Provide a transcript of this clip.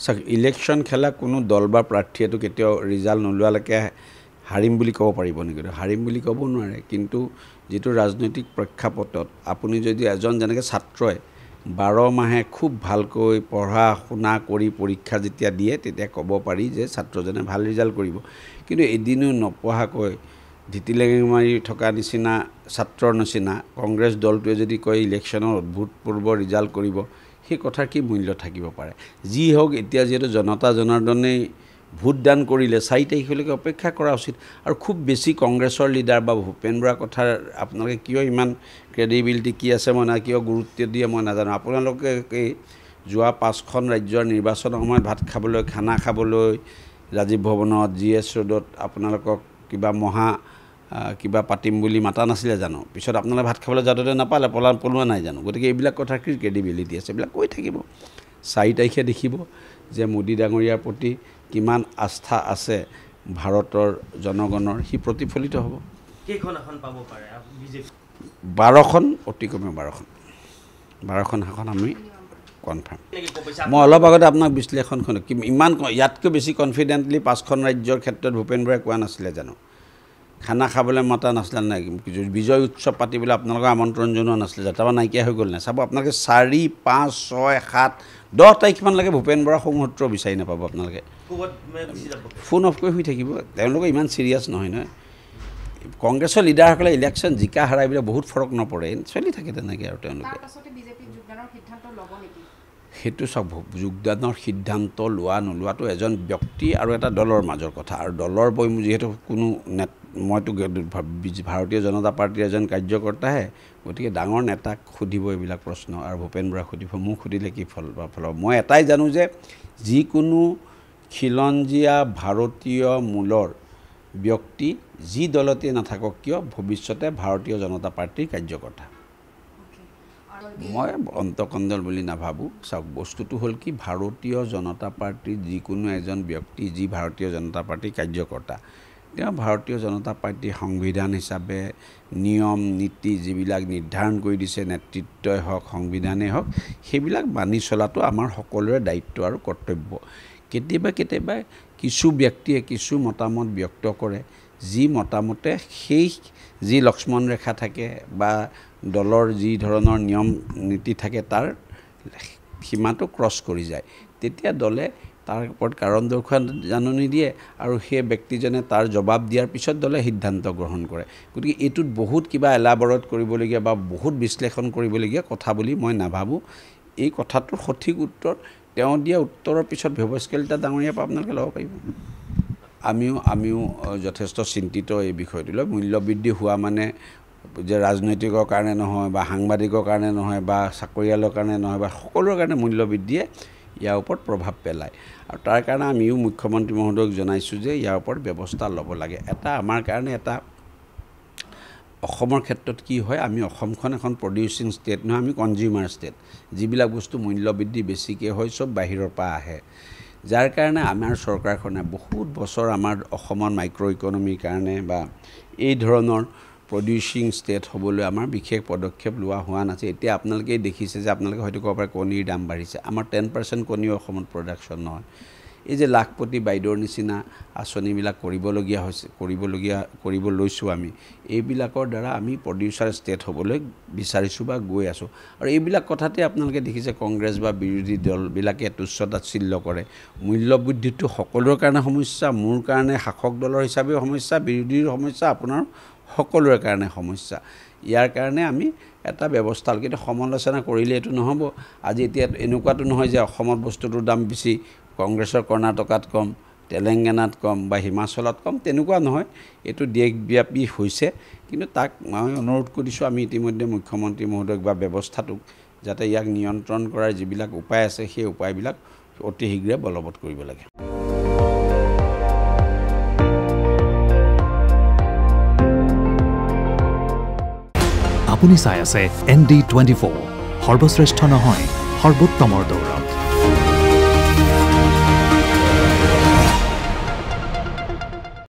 চাওক ইলেকশ্যন খেলা কোনো দল বা প্ৰাৰ্থীয়েতো কেতিয়াও ৰিজাল্ট নোলোৱালৈকে হাৰিম বুলি ক'ব পাৰিব নেকি? হাৰিম বুলি ক'ব নোৱাৰে। কিন্তু যিটো ৰাজনৈতিক প্ৰেক্ষাপটত আপুনি যদি এজন যেনেকৈ ছাত্ৰই 12 মাহে খুব ভালকৈ পঢ়া শুনা কৰি পৰীক্ষা যেতিয়া দিয়ে তেতিয়া ক'ব পাৰি যে ছাত্ৰজনে ভাল ৰিজাল্ট কৰিব। কিন্তু এদিনো নপঢ়াকৈ ঢিতিলেঙি মাৰি থকা নিচিনা ছাত্ৰৰ নিচিনা কংগ্ৰেছ দলটোৱে যদি কয় ইলেকশ্যনৰ অভূতপূৰ্ব ৰিজাল্ট কৰিব, সেই কথাৰ কি মূল্য থাকিব পাৰে? যি হওক, এতিয়া যিহেতু জনতা জনাৰ্দনেই ভোটদান কৰিলে, 4 তাৰিখলৈকে অপেক্ষা কৰা উচিত। আৰু খুব বেছি কংগ্ৰেছৰ লিডাৰ বা ভূপেন বৰাৰ কথাৰ আপোনালোকে কিয় ইমান ক্ৰেডিবিলিটি কি আছে মই কিয় গুৰুত্ব দিয়ে মই নাজানো। আপোনালোকে যোৱা 5খন ৰাজ্যৰ নিৰ্বাচনৰ সময়ত ভাত খাবলৈ, খানা খাবলৈ ৰাজীৱ ভৱনত, GS ৰোডত আপোনালোকক কিবা পাতিম বুলি মাতা নাছিলে জানো? পিছত আপোনালোকে ভাত খাবলৈ যাওঁতে নাপালে, পলোৱা নাই জানো? গতিকে এইবিলাক কথাৰ কি ক্ৰেডিবিলিটি আছে? এইবিলাক কৈ থাকিব। 4 তাৰিখে দেখিব যে মোদী ডাঙৰীয়াৰ প্ৰতি কিমান আস্থা আছে ভাৰতৰ জনগণৰ, সি প্ৰতিফলিত হ'ব। কেইখন আসন পাব পাৰে বিজেপি? 12খন, অতি কমে 12খন আসন আমি কনফাৰ্ম। মই অলপ আগতে আপোনাক বিশ্লেষণ ইমান ইয়াতকৈ বেছি কনফিডেণ্টলি 5খন ৰাজ্যৰ ক্ষেত্ৰত ভূপেন বৰাই কোৱা নাছিলে জানো? খানা খাবলৈ মতা নাছিলে নাই? বিজয় উৎসৱ পাতিবলৈ আপোনালোকৰ আমন্ত্ৰণ জনোৱা নাছিলে জানো? তাৰপৰা নাইকিয়া হৈ গ'ল নাই? চাব, আপোনালোকে 4, 5, 6, 7, 10 তাৰিখমানলৈকে ভূপেন বৰা সংহত্ৰ বিচাৰি নাপাব আপোনালোকে। ফোন অফ কৰি শুই থাকিব। তেওঁলোকে ইমান চিৰিয়াছ নহয় নহয়। কংগ্ৰেছৰ লিডাৰসকলে ইলেকশ্যন জিকা হাৰাই বিলাক বহুত ফৰক নপৰে, চলি থাকে তেনেকৈ। আৰু তেওঁলোকে সেইটো চাওক, যোগদানৰ সিদ্ধান্ত লোৱা নোলোৱাটো এজন ব্যক্তি আৰু এটা দলৰ মাজৰ কথা। আৰু দলৰ যিহেতু কোনো মইতো ভাৰতীয় জনতা পাৰ্টীৰ এজন কাৰ্যকৰ্তাহে, গতিকে ডাঙৰ নেতাক সুধিব এইবিলাক প্ৰশ্ন, আৰু ভূপেন বৰাক সুধিব। মোক সুধিলে কি ফল হ'ব? মই এটাই জানো যে যিকোনো খিলঞ্জীয়া ভাৰতীয় মূলৰ ব্যক্তি যি দলতে নাথাকক কিয় ভৱিষ্যতে ভাৰতীয় জনতা পাৰ্টীৰ কাৰ্যকৰ্তা। মই অন্তকণ্ডল বুলি নাভাবোঁ। চাওক, বস্তুটো হ'ল কি, ভাৰতীয় জনতা পাৰ্টীৰ যিকোনো এজন ব্যক্তি যি ভাৰতীয় জনতা পাৰ্টীৰ কাৰ্যকৰ্তা, তেওঁ ভাৰতীয় জনতা পাৰ্টীৰ সংবিধান হিচাপে নিয়ম নীতি যিবিলাক নিৰ্ধাৰণ কৰি দিছে, নেতৃত্বই হওক সংবিধানেই হওক, সেইবিলাক মানি চলাটো আমাৰ সকলোৰে দায়িত্ব আৰু কৰ্তব্য। কেতিয়াবা কিছু ব্যক্তিয়ে কিছু মতামত ব্যক্ত কৰে, যি মতামতে সেই যি লক্ষ্মণ ৰেখা থাকে বা দলৰ যি ধৰণৰ নিয়ম নীতি থাকে তাৰ সীমাটো ক্ৰছ কৰি যায়, তেতিয়া দলে তাৰ ওপৰত কাৰণ দৰ্শোৱা জাননী দিয়ে, আৰু সেই ব্যক্তিজনে তাৰ জবাব দিয়াৰ পিছত দলে সিদ্ধান্ত গ্ৰহণ কৰে। গতিকে এইটোত বহুত কিবা এলাবৰত কৰিবলগীয়া বা বহুত বিশ্লেষণ কৰিবলগীয়া কথা বুলি মই নাভাবোঁ। এই কথাটোৰ সঠিক উত্তৰ তেওঁ দিয়া উত্তৰৰ পিছত ভৱেশ কলিতা ডাঙৰীয়াৰ পৰা আপোনালোকে ল'ব পাৰিব। আমিও যথেষ্ট চিন্তিত এই বিষয়টো লৈ। মূল্যবৃদ্ধি হোৱা মানে যে ৰাজনৈতিকৰ কাৰণে নহয় বা সাংবাদিকৰ কাৰণে নহয় বা চাকৰিয়ালৰ কাৰণে নহয় বা সকলোৰে কাৰণে মূল্যবৃদ্ধিয়ে ইয়াৰ ওপৰত প্ৰভাৱ পেলায়। আৰু তাৰ কাৰণে আমিও মুখ্যমন্ত্ৰী মহোদয়ক জনাইছোঁ যে ইয়াৰ ওপৰত ব্যৱস্থা ল'ব লাগে। আমাৰ কাৰণে অসমৰ ক্ষেত্ৰত কি হয়, আমি অসমখন এখন প্ৰডিউচিং ষ্টেট নহয়, আমি কনজিউমাৰ ষ্টেট। যিবিলাক বস্তু মূল্যবৃদ্ধি বেছিকৈ হয় চব বাহিৰৰ পৰা আহে, যাৰ কাৰণে আমাৰ চৰকাৰখনে বহুত বছৰ আমাৰ অসমৰ মাইক্ৰ' ইকনমিৰ কাৰণে বা এই ধৰণৰ প্ৰডিউচিং ষ্টেট হ'বলৈ আমাৰ বিশেষ পদক্ষেপ লোৱা হোৱা নাছিল। এতিয়া আপোনালোকে দেখিছে যে আপোনালোকে হয়তো ক'ব পাৰে কণীৰ দাম বাঢ়িছে। আমাৰ 10% কণীও অসমত প্ৰডাকশ্যন নহয়। এই যে লাখপতি বাইদেউৰ নিচিনা আঁচনিবিলাক কৰিব লৈছোঁ আমি, এইবিলাকৰ দ্বাৰা আমি প্ৰডিউচাৰ ষ্টেট হ'বলৈ বিচাৰিছোঁ বা গৈ আছোঁ। আৰু এইবিলাক কথাতে আপোনালোকে দেখিছে কংগ্ৰেছ বা বিৰোধী দলবিলাকে তুচ্ছতাচ্ছিল্য কৰে। মূল্যবৃদ্ধিটো সকলোৰে কাৰণে সমস্যা, মোৰ কাৰণে শাসক দলৰ হিচাপেও সমস্যা, বিৰোধীৰ সমস্যা, আপোনাৰ সকলোৰে কাৰণে সমস্যা। ইয়াৰ কাৰণে আমি এটা ব্যৱস্থা, কিন্তু সমালোচনা কৰিলে এইটো নহ'ব। আজি এতিয়া এনেকুৱাটো নহয় যে অসমত বস্তুটোৰ দাম বেছি, কংগ্ৰেছৰ কৰ্ণাটকাত কম, তেলেংগানাত কম বা হিমাচলত কম, তেনেকুৱা নহয়। এইটো দেশব্যাপী হৈছে। কিন্তু তাক মই অনুৰোধ কৰিছোঁ, আমি ইতিমধ্যে মুখ্যমন্ত্ৰী মহোদয়ক বা ব্যৱস্থাটোক যাতে ইয়াক নিয়ন্ত্ৰণ কৰাৰ যিবিলাক উপায় আছে সেই উপায়বিলাক অতি শীঘ্ৰে বলবৎ কৰিব লাগে। আপুনি চাই আছে ND24, সৰ্বশ্ৰেষ্ঠ নহয় সৰ্বোত্তমৰ দৌৰ।